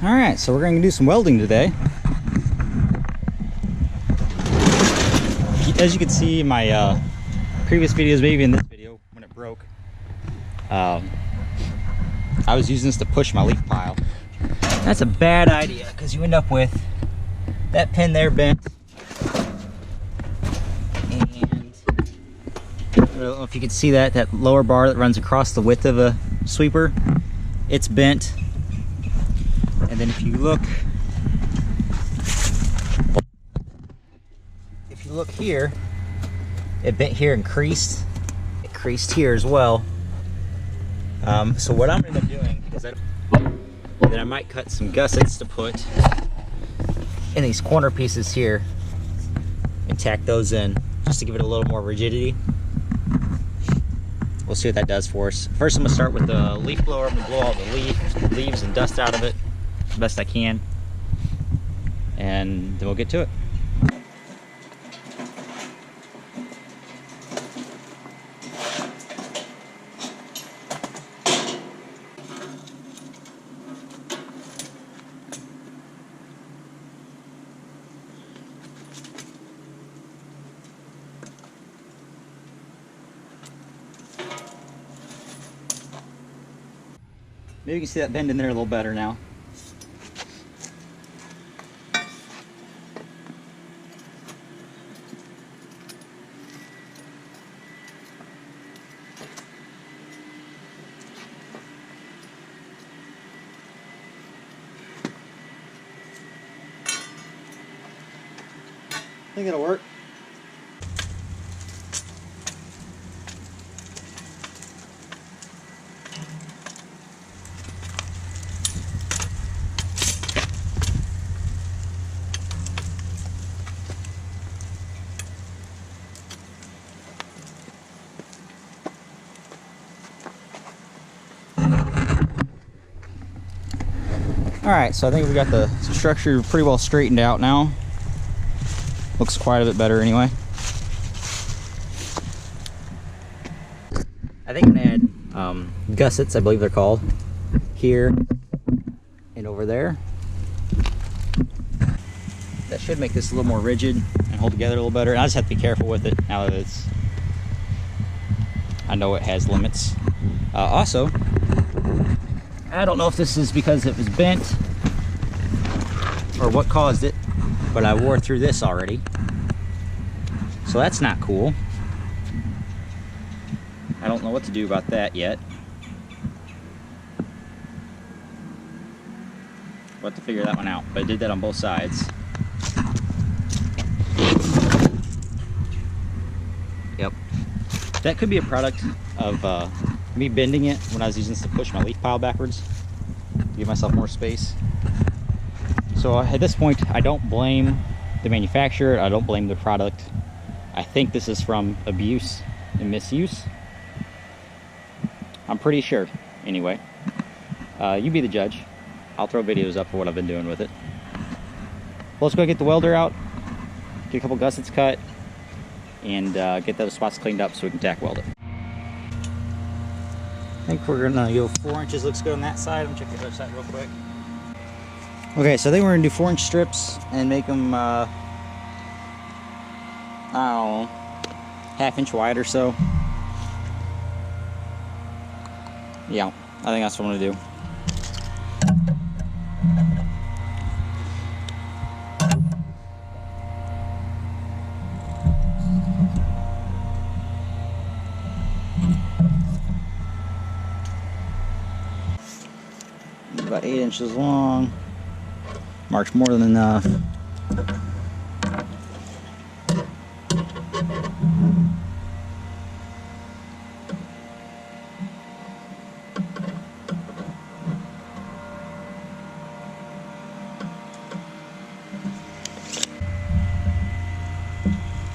Alright, so we're going to do some welding today. As you can see in my previous videos, maybe in this video when it broke, I was using this to push my leaf pile. That's a bad idea because you end up with that pin there bent. And I don't know if you can see that lower bar that runs across the width of a sweeper, it's bent. And then if you look here, it bent here and creased. It creased here as well. So what I'm going to end up doing is that I might cut some gussets to put in these corner pieces here and tack those in just to give it a little more rigidity. We'll see what that does for us. First I'm going to start with the leaf blower. I'm going to blow all the leaves and dust out of it the best I can, and then we'll get to it. Maybe you can see that bend in there a little better now. I think it'll work. Alright, so I think we got the structure pretty well straightened out now. Looks quite a bit better anyway. I think I'm going to add gussets, I believe they're called, here and over there. That should make this a little more rigid and hold together a little better. And I just have to be careful with it now that I know it has limits. Also, I don't know if this is because it was bent or what caused it, but I wore through this already. So that's not cool. I don't know what to do about that yet. We'll have to figure that one out, but I did that on both sides. Yep. That could be a product of me bending it when I was using this to push my leaf pile backwards to give myself more space. So at this point, I don't blame the manufacturer, I don't blame the product. I think this is from abuse and misuse. I'm pretty sure, anyway. You be the judge. I'll throw videos up for what I've been doing with it. Well, let's go get the welder out, get a couple gussets cut, and get those spots cleaned up so we can tack weld it. I think we're gonna go 4 inches, looks good on that side. I'm gonna check the other side real quick. Okay, so I think we're gonna do 4-inch strips and make them, I don't know, 1/2 inch wide or so. Yeah, I think that's what I'm gonna do. About 8 inches long. Marks more than enough.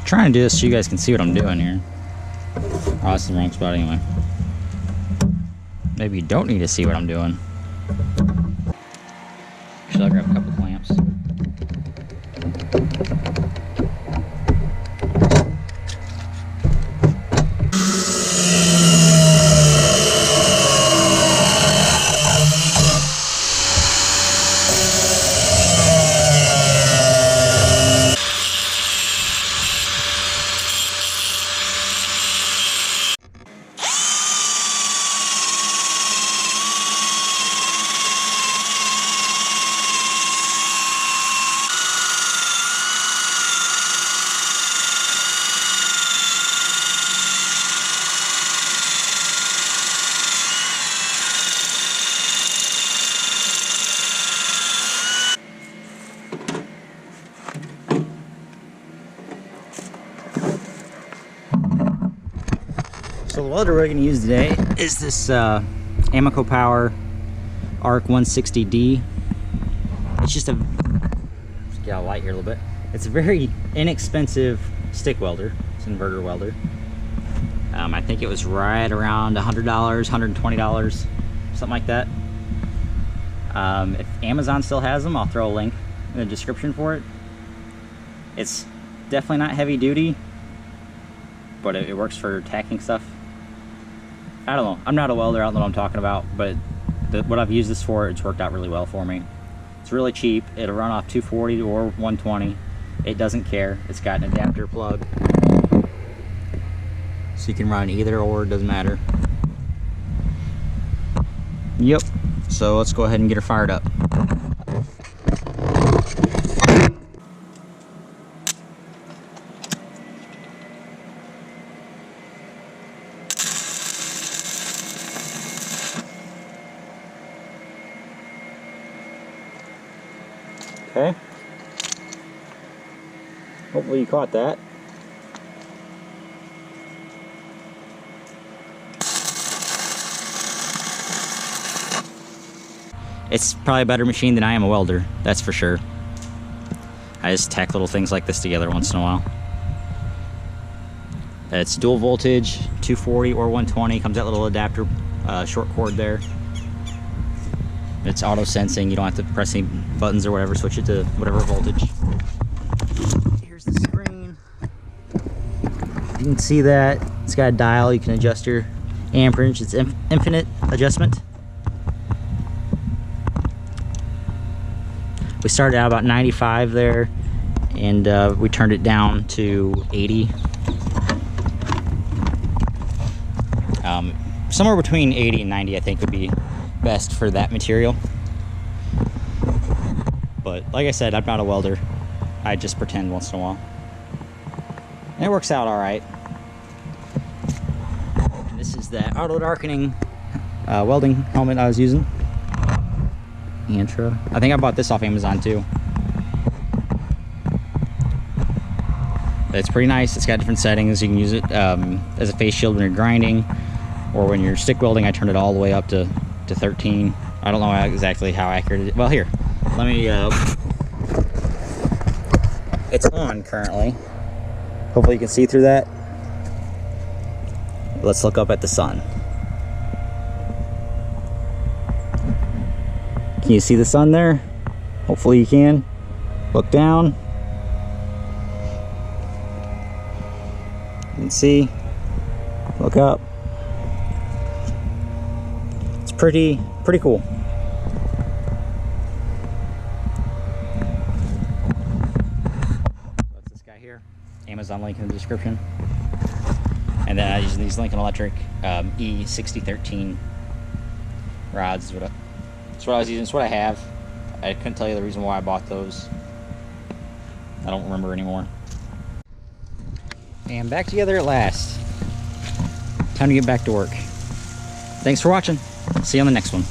Trying to do this so you guys can see what I'm doing here. Oh, that's the wrong spot anyway. Maybe you don't need to see what I'm doing. Should I grab a couple clamps? So the welder we're going to use today is this Amoco Power ARC 160D. It's just a, just get out of light here a little bit. It's a very inexpensive stick welder. It's an inverter welder. I think it was right around $100, $120, something like that. If Amazon still has them, I'll throw a link in the description for it. It's definitely not heavy duty, but it works for tacking stuff. I don't know. I'm not a welder. I don't know what I'm talking about, but what I've used this for, it's worked out really well for me. It's really cheap. It'll run off 240 or 120. It doesn't care. It's got an adapter plug, so you can run either or, it doesn't matter. Yep. So let's go ahead and get her fired up. Okay. Hopefully you caught that. It's probably a better machine than I am a welder, that's for sure. I just tack little things like this together once in a while. It's dual voltage, 240 or 120, comes that little adapter short cord there. It's auto sensing, you don't have to press any buttons or whatever, switch it to whatever voltage. Here's the screen. You can see that, it's got a dial, you can adjust your amperage, it's infinite adjustment. We started out about 95 there, and we turned it down to 80. Somewhere between 80 and 90 I think would be best for that material. But like I said, I'm not a welder. I just pretend once in a while. And it works out alright. This is the auto darkening welding helmet I was using. Intro. I think I bought this off Amazon too. It's pretty nice. It's got different settings. You can use it as a face shield when you're grinding, or when you're stick welding. I turned it all the way up to 13. I don't know exactly how accurate it is. Well, here, let me, it's on currently. Hopefully you can see through that. Let's look up at the sun. Can you see the sun there? Hopefully you can. Look down. You can see. Look up. It's pretty cool. That's this guy here. Amazon link in the description. And then I'm using these Lincoln Electric E6013 rods. That's what I was using. It's what I have. I couldn't tell you the reason why I bought those. I don't remember anymore. And back together at last. Time to get back to work. Thanks for watching. See you on the next one.